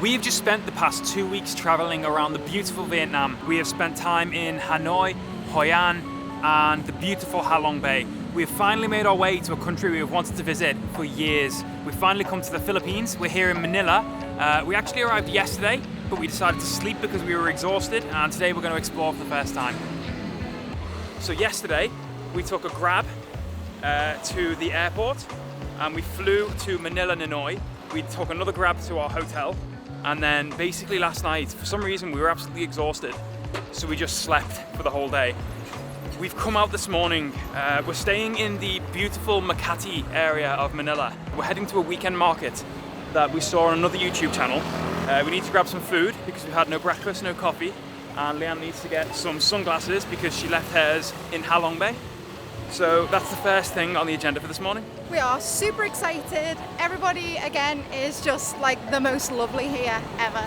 We have just spent the past 2 weeks traveling around the beautiful Vietnam. We have spent time in Hanoi, Hoi An, and the beautiful Ha Long Bay. We have finally made our way to a country we have wanted to visit for years. We've finally come to the Philippines. We're here in Manila. We actually arrived yesterday, but we decided to sleep because we were exhausted, and today we're going to explore for the first time. So yesterday, we took a Grab to the airport, and we flew to Manila, Ninoy. We took another Grab to our hotel, and then basically last night, for some reason, we were absolutely exhausted, so we just slept for the whole day. We've come out this morning. We're staying in the beautiful Makati area of Manila. We're heading to a weekend market that we saw on another YouTube channel. We need to grab some food because we've had no breakfast, no coffee, and Leanne needs to get some sunglasses because she left hers in Ha Long Bay. So that's the first thing on the agenda for this morning. We are super excited. Everybody, again, is just like the most lovely here ever.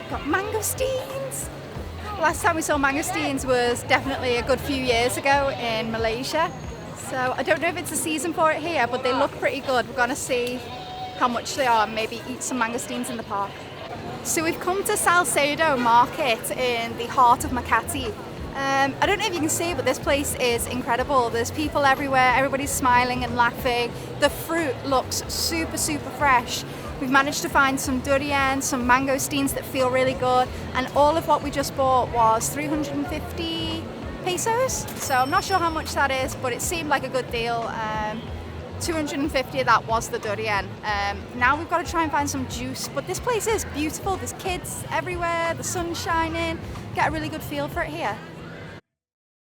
Got mangosteens. Last time we saw mangosteens was definitely a good few years ago in Malaysia. So I don't know if it's a season for it here, but they look pretty good. We're gonna see how much they are and maybe eat some mangosteens in the park. So we've come to Salcedo Market in the heart of Makati. I don't know if you can see, but this place is incredible. There's people everywhere, everybody's smiling and laughing. The fruit looks super, super fresh. We've managed to find some durian, some mangosteens that feel really good, and all of what we just bought was 350 pesos. So I'm not sure how much that is, but it seemed like a good deal. 250 of that was the durian. Now we've got to try and find some juice, but this place is beautiful. There's kids everywhere, the sun's shining. Get a really good feel for it here.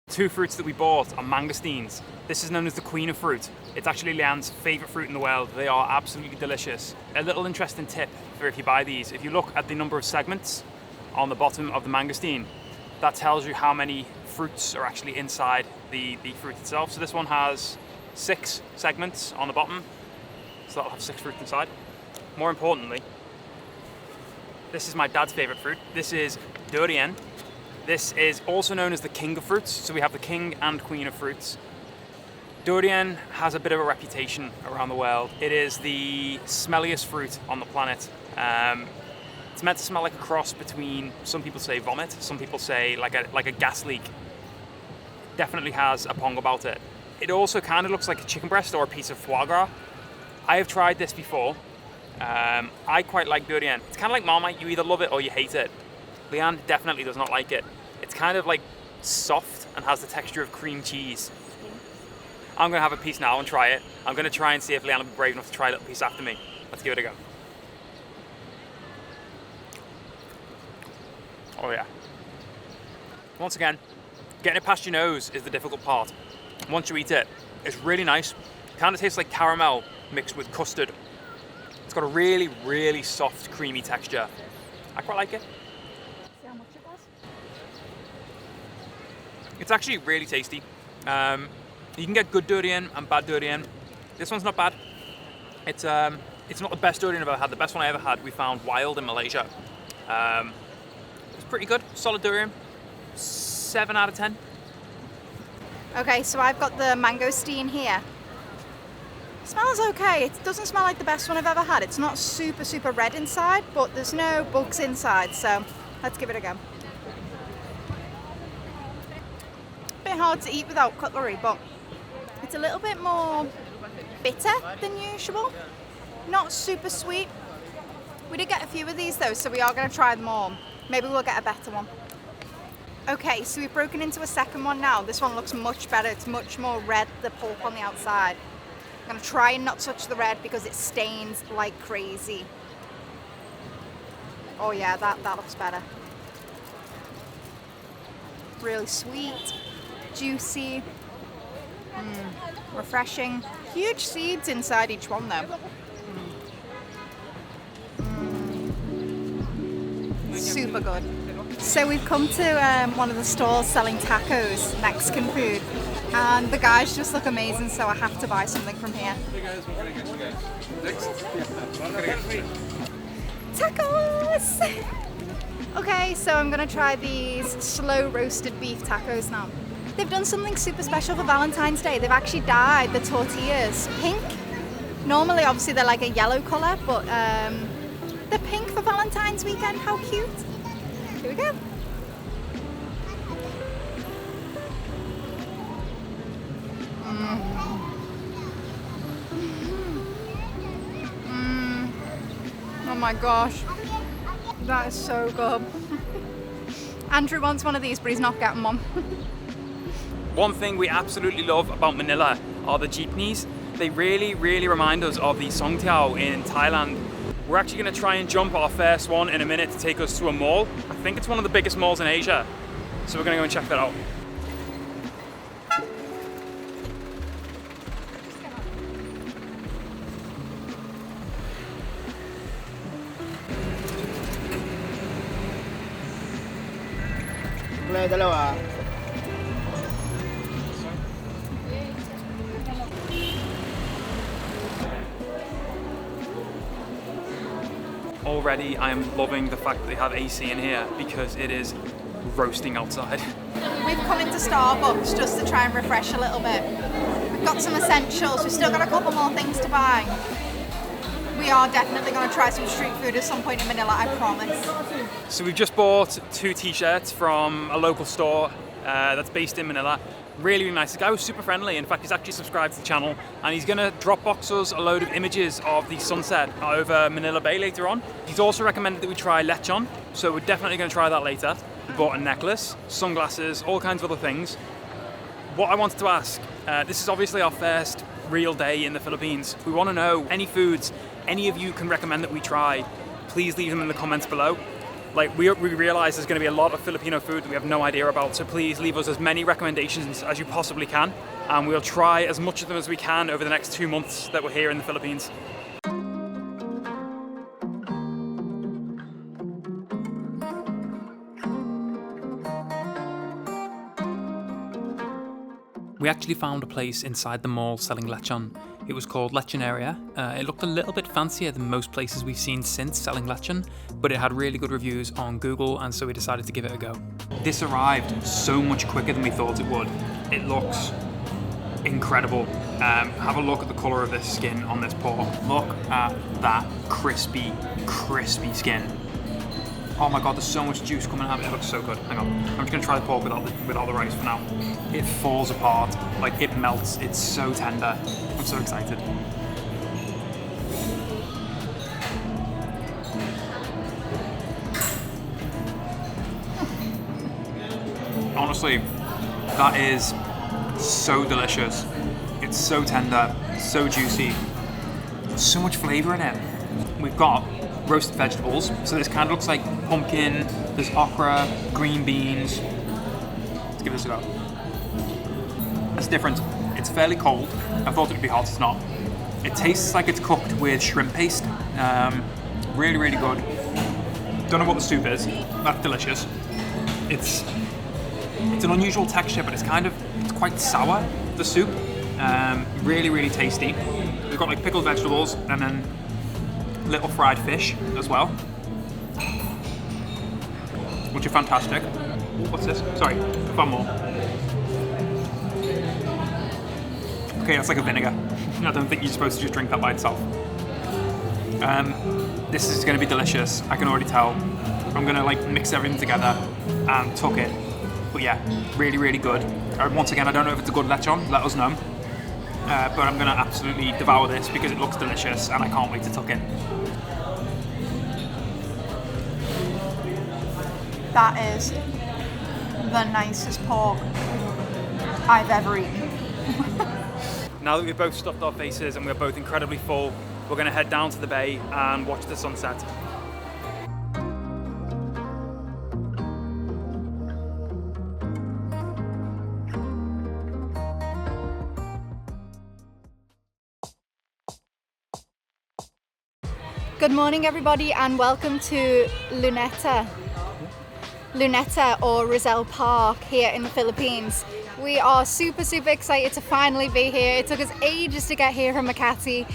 Two fruits that we bought are mangosteens. This is known as the queen of fruit. It's actually Leanne's favourite fruit in the world. They are absolutely delicious. A little interesting tip for if you buy these, if you look at the number of segments on the bottom of the mangosteen, that tells you how many fruits are actually inside the fruit itself. So this one has 6 segments on the bottom, so that'll have 6 fruits inside. More importantly, this is my dad's favourite fruit. This is durian. This is also known as the king of fruits, so we have the king and queen of fruits. Durian has a bit of a reputation around the world. It is the smelliest fruit on the planet. It's meant to smell like a cross between, some people say vomit, some people say like a gas leak. Definitely has a pong about it. It also kind of looks like a chicken breast or a piece of foie gras. I have tried this before. I quite like durian. It's kind of like Marmite, you either love it or you hate it. Leanne definitely does not like it. It's kind of like soft and has the texture of cream cheese. I'm gonna have a piece now and try it. I'm gonna try and see if Leanne will be brave enough to try a little piece after me. Let's give it a go. Oh yeah. Once again, getting it past your nose is the difficult part. Once you eat it, it's really nice. Kind of tastes like caramel mixed with custard. It's got a really, really soft, creamy texture. I quite like it. See how much it was? It's actually really tasty. You can get good durian and bad durian. This one's not bad. It's not the best durian I've ever had. The best one I ever had we found wild in Malaysia. It's pretty good, solid durian. 7 out of 10. Okay, so I've got the mangosteen here. Smells okay. It doesn't smell like the best one I've ever had. It's not super, super red inside, but there's no bugs inside, so let's give it a go. Bit hard to eat without cutlery, but it's a little bit more bitter than usual. Not super sweet. We did get a few of these though, so we are going to try them all. Maybe we'll get a better one. Okay, so we've broken into a second one now. This one looks much better. It's much more red, the pulp on the outside. I'm going to try and not touch the red because it stains like crazy. Oh yeah, that looks better. Really sweet, juicy, refreshing. Huge seeds inside each one though. Super good. So we've come to one of the stalls selling tacos, Mexican food, and the guys just look amazing, so I have to buy something from here. Hey guys, what can I get you guys? Next? What can I get you? Tacos! Yes! Okay, so I'm gonna try these slow roasted beef tacos now. They've done something super special for Valentine's Day. They've actually dyed the tortillas pink. Normally, obviously, they're like a yellow colour, but they're pink for Valentine's weekend. How cute! Here we go. Oh my gosh, that is so good. Andrew wants one of these, but he's not getting one. One thing we absolutely love about Manila are the jeepneys. They really remind us of the Songtiao in Thailand. We're actually going to try and jump our first one in a minute to take us to a mall. I think it's one of the biggest malls in Asia, so we're going to go and check that out. Dalawa. Already I am loving the fact that they have AC in here because it is roasting outside. We've come into Starbucks just to try and refresh a little bit. We've got some essentials, we've still got a couple more things to buy. We are definitely going to try some street food at some point in Manila, I promise. So we've just bought 2 t-shirts from a local store that's based in Manila. Really nice. The guy was super friendly. In fact, he's actually subscribed to the channel and he's going to Dropbox us a load of images of the sunset over Manila Bay later on. He's also recommended that we try Lechon, so we're definitely going to try that later. We bought a necklace, sunglasses, all kinds of other things. What I wanted to ask, this is obviously our first real day in the Philippines. We want to know any foods any of you can recommend that we try. Please leave them in the comments below. Like we realize there's going to be a lot of Filipino food that we have no idea about, so please leave us as many recommendations as you possibly can, and we'll try as much of them as we can over the next 2 months that we're here in the Philippines. We actually found a place inside the mall selling lechon. It was called Lechonaria. It looked a little bit fancier than most places we've seen since selling lechon, but it had really good reviews on Google, and so we decided to give it a go. This arrived so much quicker than we thought it would. It looks incredible. Have a look at the colour of this skin on this pork. Look at that crispy skin. Oh my god, there's so much juice coming out of it. It looks so good. Hang on. I'm just gonna try the pork without the rice for now. It falls apart, like it melts. It's so tender. I'm so excited. Honestly, that is so delicious. It's so tender, so juicy. There's so much flavour in it. We've got roasted vegetables, so this kind of looks like pumpkin, there's okra, green beans. Let's give this a go. That's different. It's fairly cold. I thought it would be hot, it's not. It tastes like it's cooked with shrimp paste. Really good. Don't know what the soup is. That's delicious. It's an unusual texture, but it's quite sour, the soup. Really tasty. We've got like pickled vegetables and then little fried fish as well, which are fantastic. What's this? Sorry, one more. Okay, that's like a vinegar. I don't think you're supposed to just drink that by itself. This is going to be delicious. I can already tell. I'm going to like mix everything together and tuck it. But yeah, really good. Once again, I don't know if it's a good lechon. Let us know. But I'm going to absolutely devour this because it looks delicious and I can't wait to tuck it. That is the nicest pork I've ever eaten. Now that we've both stuffed our faces and we're both incredibly full, we're going to head down to the bay and watch the sunset. Good morning everybody and welcome to Luneta or Rizal Park here in the Philippines. We are super excited to finally be here. It took us ages to get here from Makati.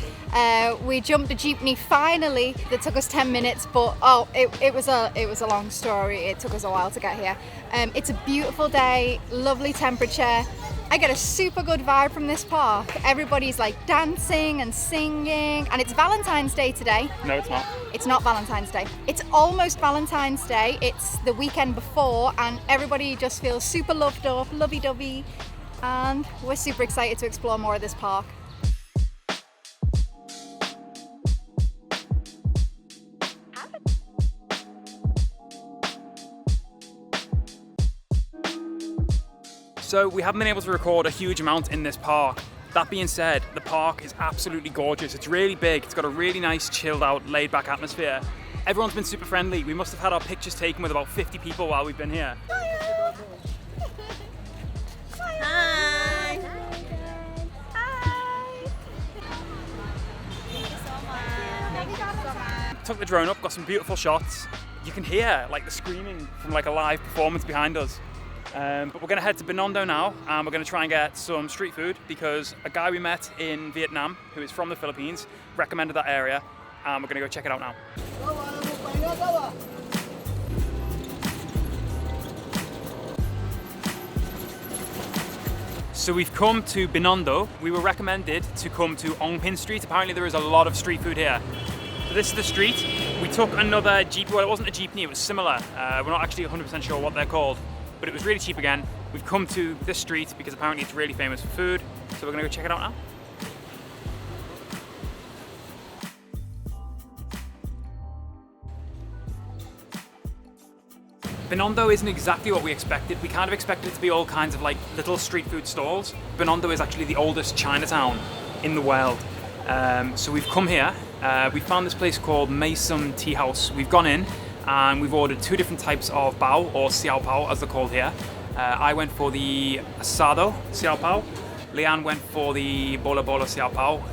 We jumped a jeepney finally. That took us 10 minutes, but it was a long story. It took us a while to get here. It's a beautiful day, lovely temperature. I get a super good vibe from this park. Everybody's like dancing and singing, and it's Valentine's Day today. No, it's not. It's not Valentine's Day. It's almost Valentine's Day. It's the weekend before, and everybody just feels super loved up, lovey-dovey, and we're super excited to explore more of this park. So we haven't been able to record a huge amount in this park. That being said, the park is absolutely gorgeous. It's really big. It's got a really nice, chilled out, laid back atmosphere. Everyone's been super friendly. We must have had our pictures taken with about 50 people while we've been here. Hi. Hi. Thank you so much. Thank you so much. Took the drone up, got some beautiful shots. You can hear like the screaming from like a live performance behind us. But we're gonna head to Binondo now, and we're gonna try and get some street food because a guy we met in Vietnam, who is from the Philippines, recommended that area, and we're gonna go check it out now. So we've come to Binondo. We were recommended to come to Ong Pin Street. Apparently there is a lot of street food here. So this is the street. We took another jeep. Well, it wasn't a jeepney, it was similar. We're not actually 100% sure what they're called, but it was really cheap again. We've come to this street because apparently it's really famous for food, so we're gonna go check it out now. Binondo isn't exactly what we expected. We kind of expected it to be all kinds of like little street food stalls. Binondo is actually the oldest Chinatown in the world. So we've come here, we found this place called Mason Tea House. We've gone in, and we've ordered two different types of bao, or xiao pao as they're called here. I went for the asado xiao pao. Leanne went for the bola bola xiao pao.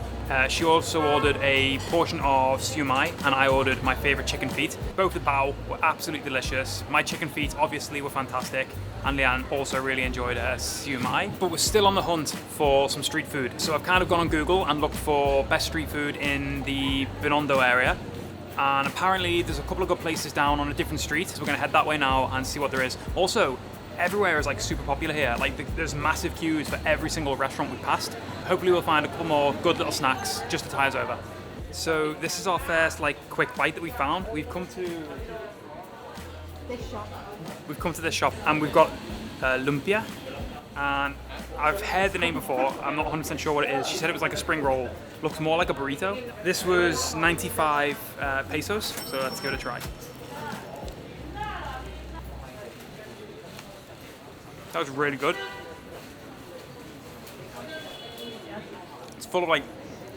She also ordered a portion of siu mai, and I ordered my favorite chicken feet. Both the bao were absolutely delicious. My chicken feet obviously were fantastic, and Leanne also really enjoyed her siu mai. But we're still on the hunt for some street food. So I've kind of gone on Google and looked for best street food in the Binondo area. And apparently there's a couple of good places down on a different street, so we're gonna head that way now and see what there is. Also, everywhere is like super popular here. Like there's massive queues for every single restaurant we passed. Hopefully we'll find a couple more good little snacks just to tie us over. So this is our first like quick bite that we found. We've come to this shop and we've got lumpia. And I've heard the name before, I'm not 100% sure what it is. She said it was like a spring roll. Looks more like a burrito. This was 95 pesos, so let's give it a try. That was really good. It's full of like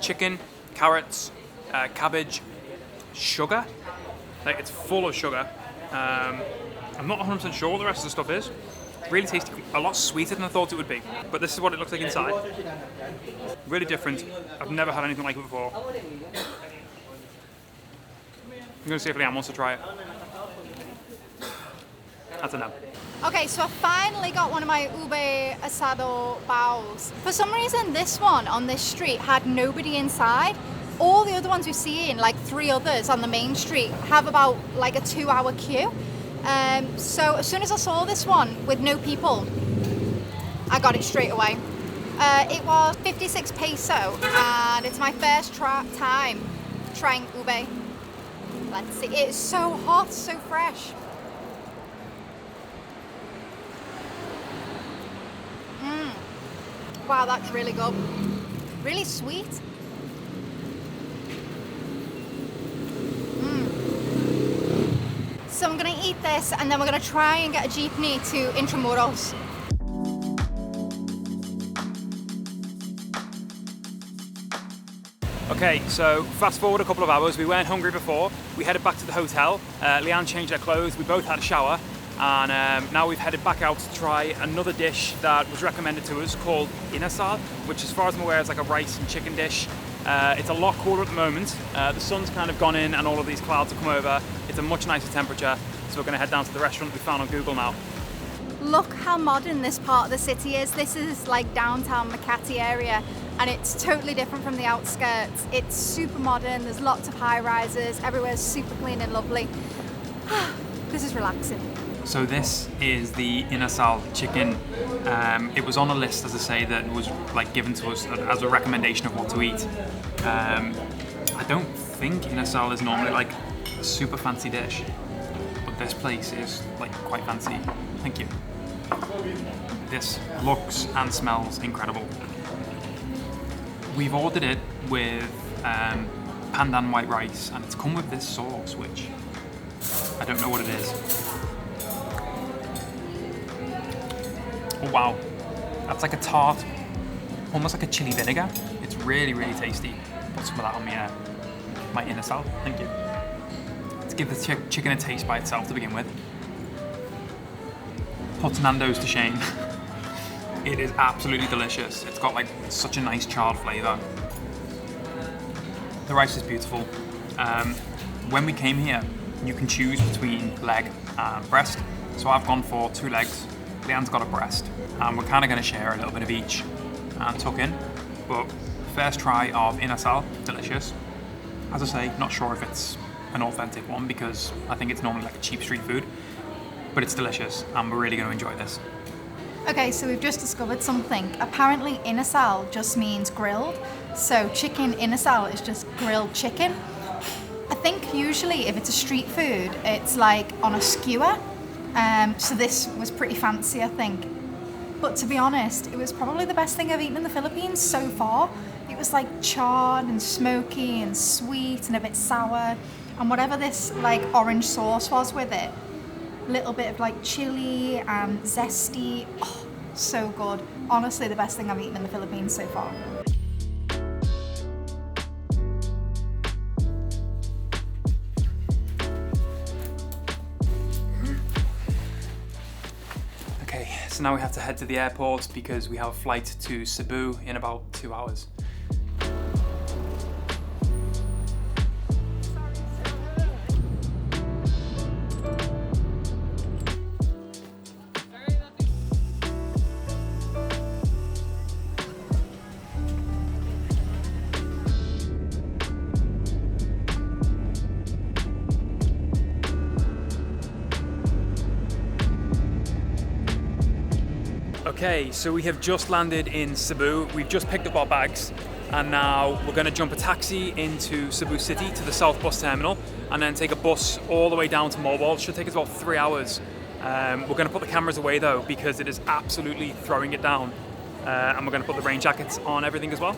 chicken, carrots, cabbage, sugar. Like it's full of sugar. I'm not 100% sure what the rest of the stuff is. Really tasty, a lot sweeter than I thought it would be. But this is what it looks like inside. Really different. I've never had anything like it before. I'm gonna see if Leanne wants to try it. I don't know. Okay, so I finally got one of my ube asado baos. For some reason, this one on this street had nobody inside. All the other ones we've seen, like 3 others on the main street, have about like a 2-hour queue. So as soon as I saw this one with no people, I got it straight away. It was 56 peso, and it's my first time trying ube. Let's see, it's so hot, so fresh. Wow, that's really good. Really sweet. So I'm gonna eat this and then we're gonna try and get a jeepney to Intramuros. Okay, so fast forward a couple of hours. We weren't hungry before. We headed back to the hotel. Leanne changed her clothes. We both had a shower. And now we've headed back out to try another dish that was recommended to us called Inasal, which as far as I'm aware is like a rice and chicken dish. It's a lot cooler at the moment. The sun's kind of gone in and all of these clouds have come over. It's a much nicer temperature, so we're going to head down to the restaurant we found on Google now. look how modern this part of the city is. This is like downtown Makati area, and it's totally different from the outskirts. It's super modern, there's lots of high rises, everywhere's super clean and lovely. This is relaxing. So this is the Inasal chicken. It was on a list, as I say, that was like given to us as a recommendation of what to eat. I don't think Inasal is normally like a super fancy dish, but this place is like quite fancy. Thank you. This looks and smells incredible. We've ordered it with pandan white rice, and it's come with this sauce, which I don't know what it is. Oh wow, that's like a tart, almost like a chili vinegar. It's really, really tasty. Put some of that on my Inasal, thank you. Let's give the chicken a taste by itself to begin with. Puts Nando's to shame. It is absolutely delicious. It's got like such a nice charred flavour. The rice is beautiful. When we came here, you can choose between leg and breast. So I've gone for 2 legs. Leanne's got a breast. And we're kind of going to share a little bit of each and tuck in. But first try of Inasal, delicious. As I say, not sure if it's an authentic one because I think it's normally like a cheap street food. But it's delicious and we're really going to enjoy this. Okay, so we've just discovered something. Apparently Inasal just means grilled. So chicken Inasal is just grilled chicken. I think usually if it's a street food, it's like on a skewer. So this was pretty fancy, I think. But to be honest, it was probably the best thing I've eaten in the Philippines so far. It was like charred and smoky and sweet and a bit sour. And whatever this like orange sauce was with it, little bit of like chili and zesty. Oh, so good. Honestly, the best thing I've eaten in the Philippines so far. Okay, so now we have to head to the airport because we have a flight to Cebu in about 2 hours. Okay, so we have just landed in Cebu. We've just picked up our bags and now we're going to jump a taxi into Cebu City to the South Bus Terminal and then take a bus all the way down to Mobile. It should take us about 3 hours. We're going to put the cameras away though because it is absolutely throwing it down. And we're going to put the rain jackets on everything as well.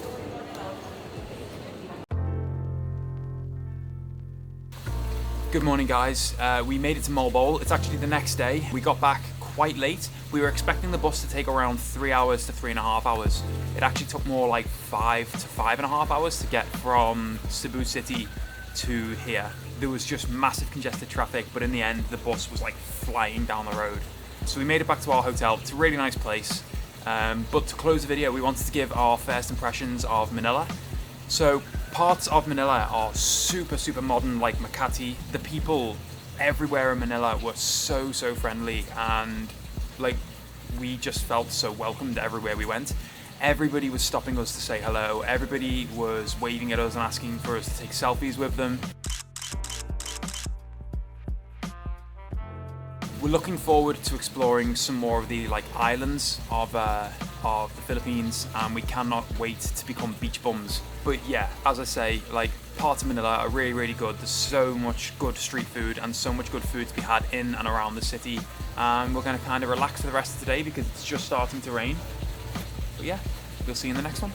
Good morning guys, we made it to Mobile. It's actually the next day. We got back quite late. We were expecting the bus to take around 3 hours to 3.5 hours. It actually took more like 5 to 5.5 hours to get from Cebu City to here. There was just massive congested traffic, but in the end the bus was like flying down the road. So we made it back to our hotel. It's a really nice place. But to close the video, we wanted to give our first impressions of Manila. So parts of Manila are super, super modern, like Makati. The people everywhere in Manila were so friendly, and like we just felt so welcomed everywhere we went. Everybody was stopping us to say hello. Everybody was waving at us and asking for us to take selfies with them. We're looking forward to exploring some more of the like islands of the Philippines, and we cannot wait to become beach bums. But yeah, as I say, like parts of Manila are really, really good. There's so much good street food and so much good food to be had in and around the city. And we're going to kind of relax for the rest of today because it's just starting to rain. But yeah, we'll see you in the next one.